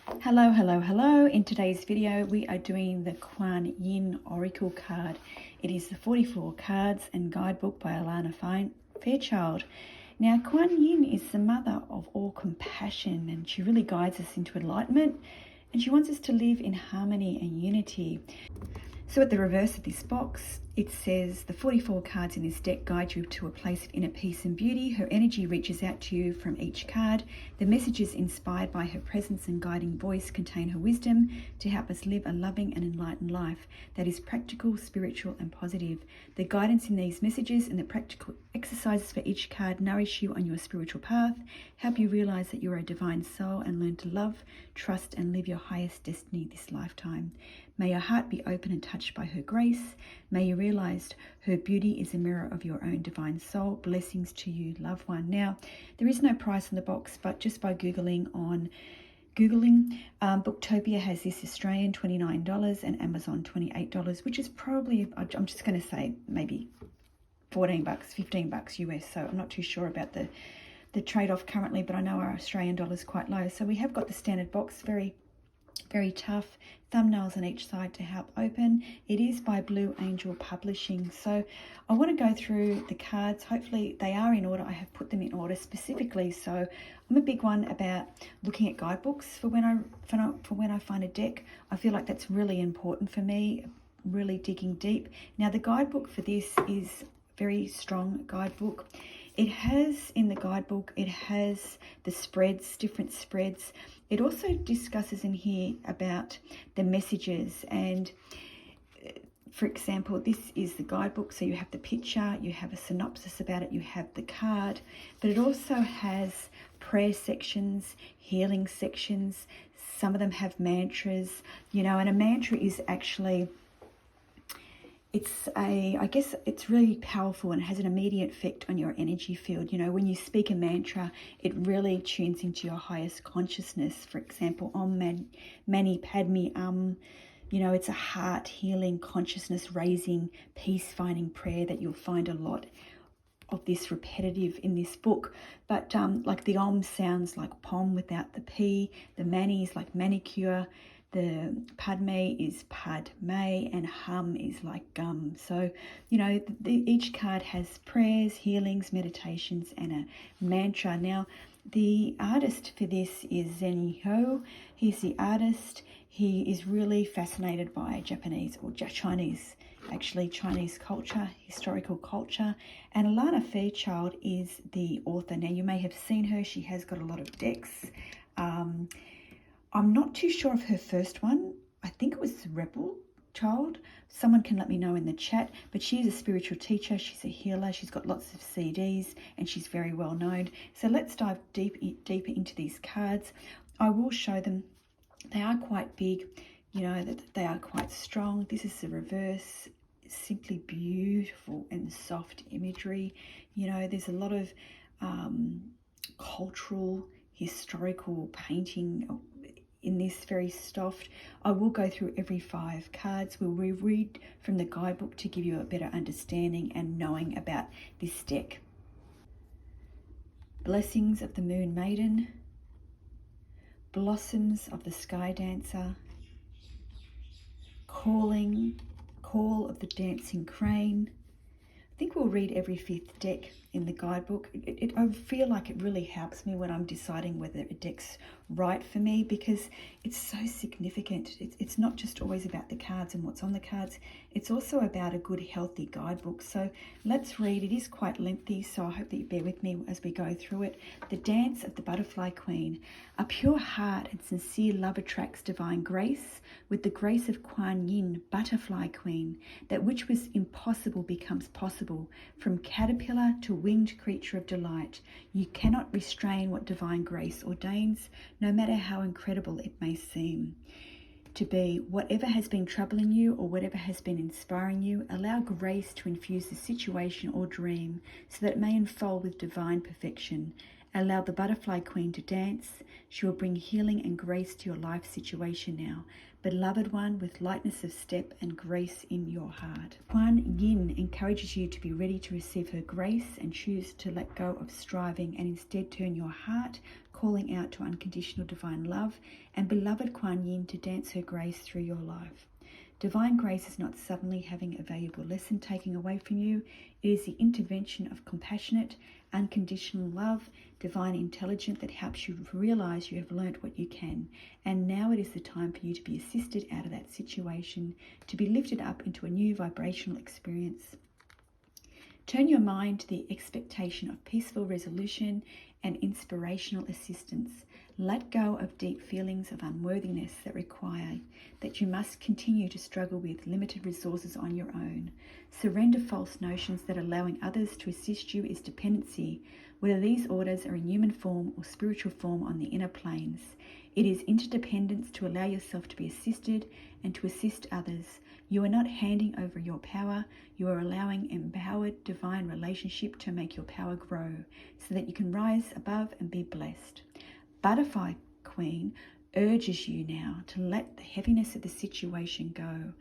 Hello, hello, hello. In today's video, we are doing the Kuan Yin Oracle card. It is the 44 cards and guidebook by Alana Fairchild. Now, Kuan Yin is the mother of all compassion, and she really guides us into enlightenment, and she wants us to live in harmony and unity. So at the reverse of this box, it says the 44 cards in this deck guide you to a place of inner peace and beauty. Her energy reaches out to you from each card. The messages inspired by her presence and guiding voice contain her wisdom to help us live a loving and enlightened life that is practical, spiritual, and positive. The guidance in these messages and the practical exercises for each card nourish you on your spiritual path, help you realize that you are a divine soul, and learn to love, trust, and live your highest destiny this lifetime. May your heart be open and touched by her grace. May you realize her beauty is a mirror of your own divine soul. Blessings to you, loved one. Now, there is no price on the box, but just by Googling, Booktopia has this Australian $29 and Amazon $28, which is probably, I'm just going to say maybe $14, $15 US. So I'm not too sure about the trade-off currently, but I know our Australian dollar is quite low. So we have got the standard box, very tough, thumbnails on each side to help open. It is by Blue Angel Publishing. So I want to go through the cards. Hopefully they are in order. I have put them in order specifically. So I'm a big one about looking at guidebooks for when I find a deck. I feel like that's really important for me, really digging deep. Now the guidebook for this is very strong guidebook. It has in the guidebook, it has the spreads, different spreads. It also discusses in here about the messages, and for example, this is the guidebook, so you have the picture, you have a synopsis about it, you have the card, but it also has prayer sections, healing sections. Some of them have mantras, and a mantra is actually, I guess it's really powerful and has an immediate effect on your energy field. When you speak a mantra, it really tunes into your highest consciousness. For example, Om Mani Padme it's a heart healing, consciousness raising, peace finding prayer that you'll find a lot of this repetitive in this book. But like the Om sounds like Pom without the P, the Mani is like manicure, the Padme is Padme, and Hum is like gum. So, each card has prayers, healings, meditations, and a mantra. Now, the artist for this is Zen Ho. He's the artist. He is really fascinated by Japanese or Chinese culture, historical culture. And Alana Fairchild is the author. Now, you may have seen her. She has got a lot of decks. I'm not too sure of her first one. I think it was Rebel Child. Someone can let me know in the chat. But she is a spiritual teacher. She's a healer. She's got lots of CDs and she's very well known. So let's dive deeper into these cards. I will show them. They are quite big. They are quite strong. This is the reverse. Simply beautiful and soft imagery. There's a lot of cultural, historical painting in this, very soft. I will go through every 5 cards. We'll reread from the guidebook to give you a better understanding and knowing about this deck. Blessings of the Moon Maiden, Blossoms of the Sky Dancer, Call of the Dancing Crane. I think we'll read every 5th deck in the guidebook. I feel like it really helps me when I'm deciding whether a deck's right for me, because it's so significant. It's not just always about the cards and what's on the cards. It's also about a good, healthy guidebook. So let's read. It is quite lengthy, so I hope that you bear with me as we go through it. The Dance of the Butterfly Queen. A pure heart and sincere love attracts divine grace. With the grace of Kuan Yin, Butterfly Queen, that which was impossible becomes possible. From caterpillar to winged creature of delight, you cannot restrain what divine grace ordains, no matter how incredible it may seem to be. Whatever has been troubling you or whatever has been inspiring you, allow grace to infuse the situation or dream so that it may unfold with divine perfection. Allow the Butterfly Queen to dance. She will bring healing and grace to your life situation now. Beloved one, with lightness of step and grace in your heart. Kuan Yin encourages you to be ready to receive her grace and choose to let go of striving and instead turn your heart calling out to unconditional divine love and beloved Kuan Yin to dance her grace through your life. Divine grace is not suddenly having a valuable lesson taken away from you. It is the intervention of compassionate, unconditional love, divine intelligence that helps you realize you have learnt what you can. And now it is the time for you to be assisted out of that situation, to be lifted up into a new vibrational experience. Turn your mind to the expectation of peaceful resolution and inspirational assistance. Let go of deep feelings of unworthiness that require that you must continue to struggle with limited resources on your own. Surrender false notions that allowing others to assist you is dependency, whether these orders are in human form or spiritual form on the inner planes. It is interdependence to allow yourself to be assisted and to assist others. You are not handing over your power, you are allowing empowered divine relationship to make your power grow so that you can rise above and be blessed. Butterfly Queen urges you now to let the heaviness of the situation go.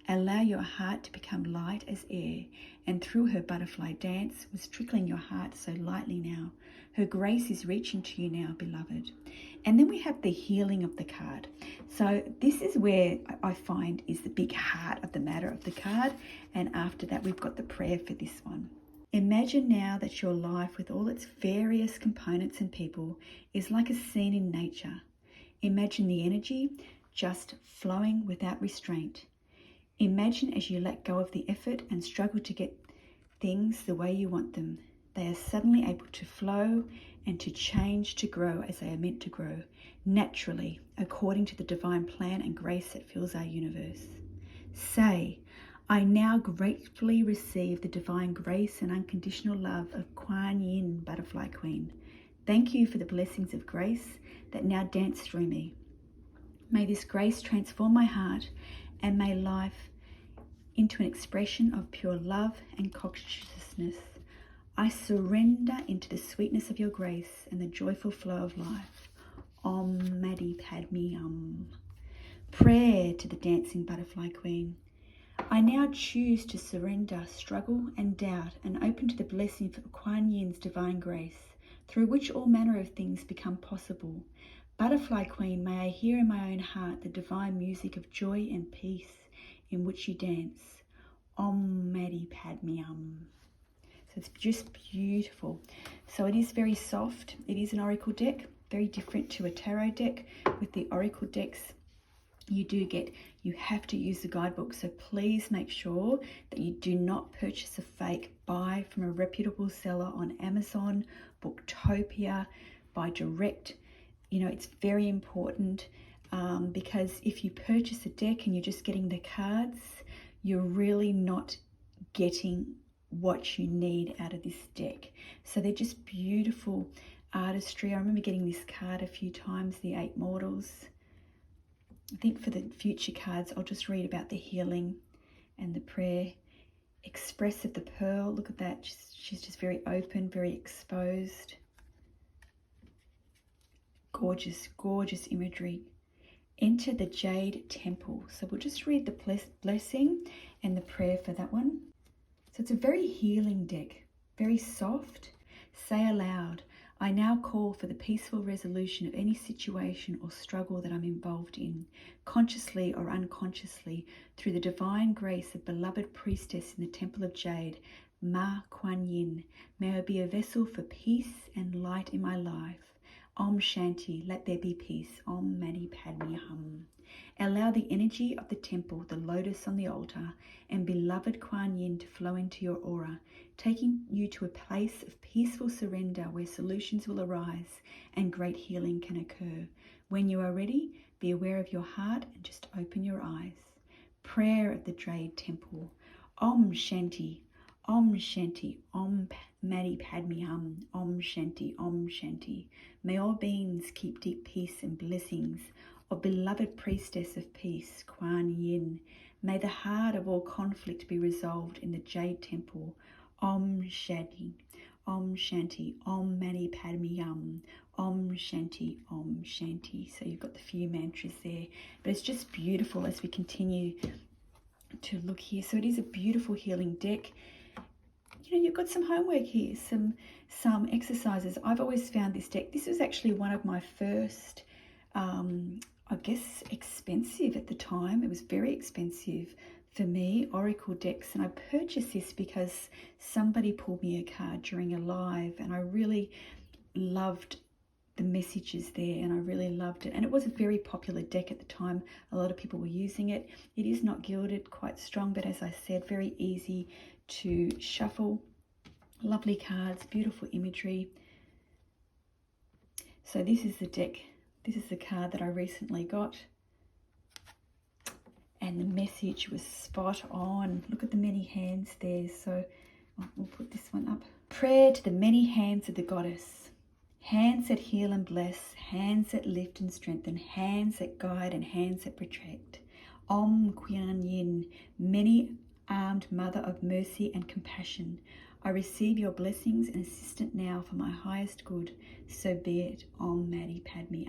Allow your heart to become light as air, and through her butterfly dance was trickling your heart so lightly now. Her grace is reaching to you now, beloved. And then we have the healing of the card. So this is where I find is the big heart of the matter of the card. And after that, we've got the prayer for this one. Imagine now that your life with all its various components and people is like a scene in nature. Imagine the energy just flowing without restraint. Imagine as you let go of the effort and struggle to get things the way you want them. They are suddenly able to flow and to change to grow as they are meant to grow, naturally, according to the divine plan and grace that fills our universe. Say, I now gratefully receive the divine grace and unconditional love of Kuan Yin, Butterfly Queen. Thank you for the blessings of grace that now dance through me. May this grace transform my heart and may life into an expression of pure love and consciousness. I surrender into the sweetness of your grace and the joyful flow of life. Om Mani Padme Hum. Prayer to the Dancing Butterfly Queen. I now choose to surrender struggle and doubt and open to the blessing of Kuan Yin's divine grace, through which all manner of things become possible. Butterfly Queen, may I hear in my own heart the divine music of joy and peace in which you dance. Om Mani Padme Hum. So it's just beautiful. So it is very soft. It is an oracle deck, very different to a tarot deck. With the oracle decks, you have to use the guidebook. So please make sure that you do not purchase a fake. Buy from a reputable seller on Amazon, Booktopia, buy direct. You know, it's very important because if you purchase a deck and you're just getting the cards, you're really not getting what you need out of this deck. So they're just beautiful artistry. I remember getting this card a few times, the 8 Mortals. I think for the future cards, I'll just read about the healing and the prayer. Express of the Pearl. Look at that. She's just very open, very exposed. Gorgeous, gorgeous imagery. Enter the Jade Temple. So we'll just read the blessing and the prayer for that one. So it's a very healing deck, very soft. Say aloud, I now call for the peaceful resolution of any situation or struggle that I'm involved in, consciously or unconsciously, through the divine grace of beloved priestess in the Temple of Jade, Ma Kuan Yin. May I be a vessel for peace and light in my life. Om Shanti, let there be peace. Om Mani Padme Hum. Allow the energy of the temple, the lotus on the altar, and beloved Kuan Yin to flow into your aura, taking you to a place of peaceful surrender where solutions will arise and great healing can occur. When you are ready, be aware of your heart and just open your eyes. Prayer at the Jade Temple. Om Shanti, Om Shanti, Om Mani Padme Hum, Om Shanti, Om Shanti. May all beings keep deep peace and blessings. O beloved priestess of peace, Kuan Yin, may the heart of all conflict be resolved in the Jade Temple. Om Shanti, Om Shanti, Om Mani Padme Hum, Om Shanti, Om Shanti. So you've got the few mantras there, but it's just beautiful as we continue to look here. So it is a beautiful healing deck. you know, you've got some homework here, some exercises. I've always found this deck, this was actually one of my first, I guess expensive at the time. It was very expensive for me, Oracle decks, and I purchased this because somebody pulled me a card during a live, and I really loved the messages there, and I really loved it. And it was a very popular deck at the time. A lot of people were using it. It is not gilded, quite strong, but as I said, very easy to shuffle. Lovely cards, beautiful imagery. So this is the deck. This is the card that I recently got. And the message was spot on. Look at the many hands there. So we'll put this one up. Prayer to the many hands of the goddess. Hands that heal and bless, hands that lift and strengthen, hands that guide and hands that protect. Om Kuan Yin, many-armed mother of mercy and compassion. I receive your blessings and assistance now for my highest good. So be it. Om Mani Padme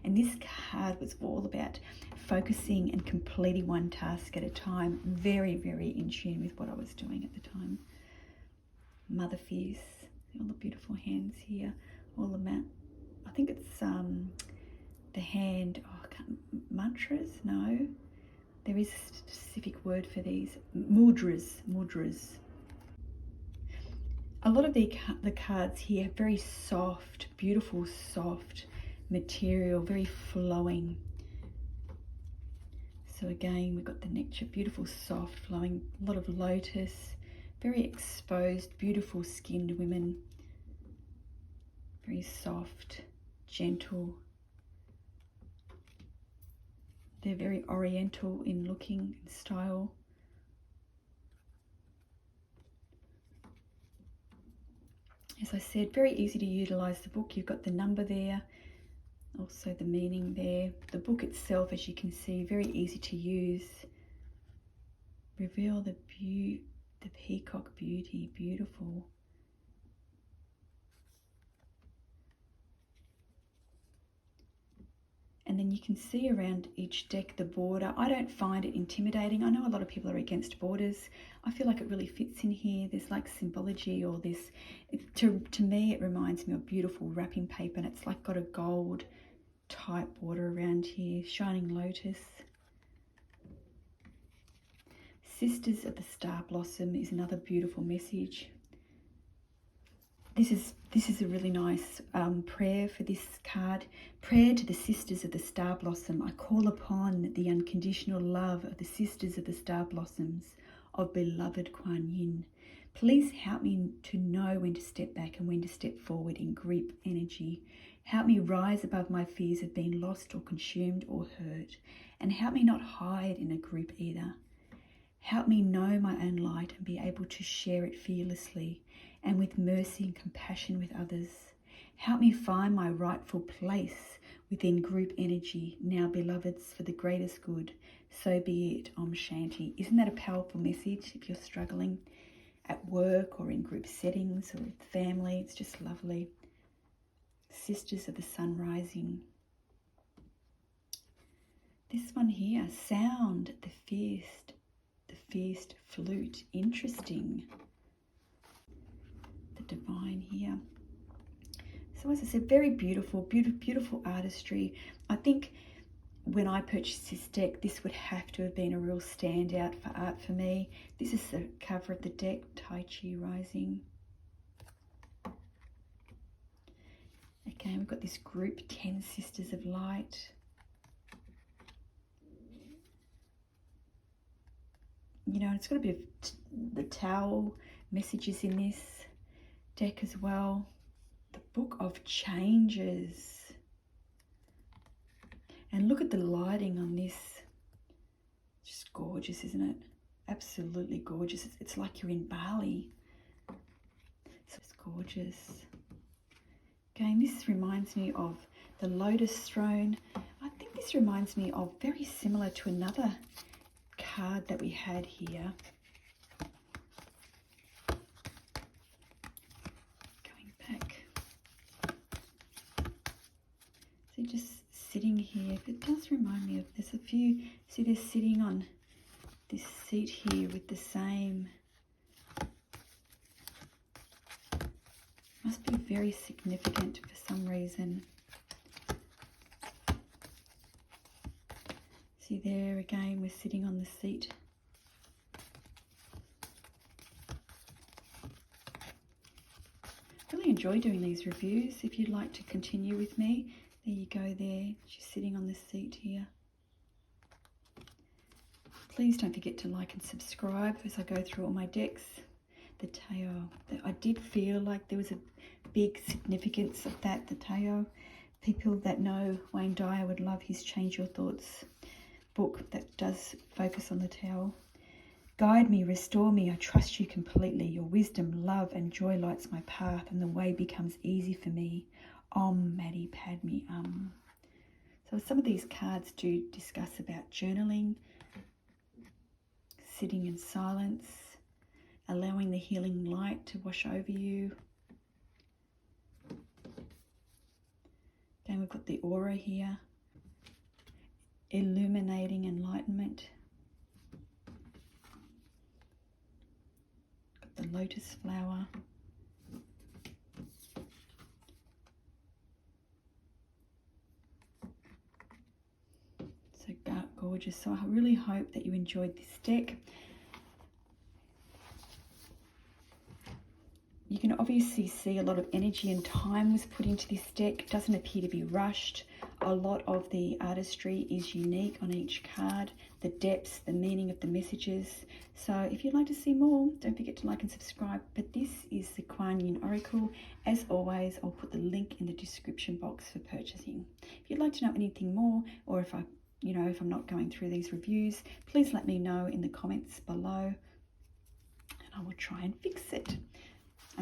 And this card was all about focusing and completing one task at a time. Very, very in tune with what I was doing at the time. Mother Fierce. All the beautiful hands here. All the I think it's the hand, mantras, no. There is a specific word for these. Mudras. A lot of the cards here have very soft, beautiful, soft material, very flowing. So again, we've got the nectar, beautiful, soft, flowing, a lot of lotus, very exposed, beautiful skinned women. Very soft, gentle. They're very oriental in looking and style. As I said, very easy to utilize the book. You've got the number there, also the meaning there. The book itself, as you can see, very easy to use. Reveal the peacock beauty, beautiful. And then you can see around each deck the border. I don't find it intimidating. I know a lot of people are against borders. I feel like it really fits in here. There's like symbology or this. To me, it reminds me of beautiful wrapping paper, and it's like got a gold type border around here. Shining lotus. Sisters of the Star Blossom is another beautiful message. This is a really nice prayer for this card. Prayer to the Sisters of the Star Blossom. I call upon the unconditional love of the Sisters of the Star Blossoms of beloved Kuan Yin. Please help me to know when to step back and when to step forward in group energy. Help me rise above my fears of being lost or consumed or hurt. And help me not hide in a group either. Help me know my own light and be able to share it fearlessly and with mercy and compassion with others. Help me find my rightful place within group energy, now beloveds, for the greatest good. So be it. Om Shanti. Isn't that a powerful message if you're struggling at work or in group settings or with family? It's just lovely. Sisters of the Sun Rising. This one here, sound the fierce flute. Interesting. The divine here. So as I said, very beautiful, beautiful artistry. I think when I purchased this deck, this would have to have been a real standout for art for me. This is the cover of the deck, Tai Chi Rising. Again, we've got this group, 10 Sisters of Light. You know, it's got a bit of the Tao messages in this deck as well. The Book of Changes. And look at the lighting on this. Just gorgeous, isn't it? Absolutely gorgeous. It's like you're in Bali. So it's gorgeous. Again, this reminds me of the Lotus Throne. I think this reminds me of very similar to another card that we had here. Going back. So just sitting here, it does remind me of, there's a few, see they're sitting on this seat here with the same Must be very significant for some reason. See there again, we're sitting on the seat. Really enjoy doing these reviews. If you'd like to continue with me, there you go there. She's sitting on the seat here. Please don't forget to like and subscribe as I go through all my decks. The Tao, I did feel like there was a big significance of that, the Tao. People that know Wayne Dyer would love his Change Your Thoughts book that does focus on the Tao. Guide me, restore me, I trust you completely. Your wisdom, love and joy lights my path and the way becomes easy for me. Om Mani Padme So some of these cards do discuss about journaling, sitting in silence, allowing the healing light to wash over you. Then we've got the aura here, illuminating enlightenment. Got the lotus flower. So gorgeous. So I really hope that you enjoyed this deck. You can obviously see a lot of energy and time was put into this deck. It doesn't appear to be rushed. A lot of the artistry is unique on each card, the depths, the meaning of the messages. So if you'd like to see more, don't forget to like and subscribe. But this is the Kuan Yin Oracle. As always, I'll put the link in the description box for purchasing. If you'd like to know anything more, or if I'm not going through these reviews, please let me know in the comments below and I will try and fix it.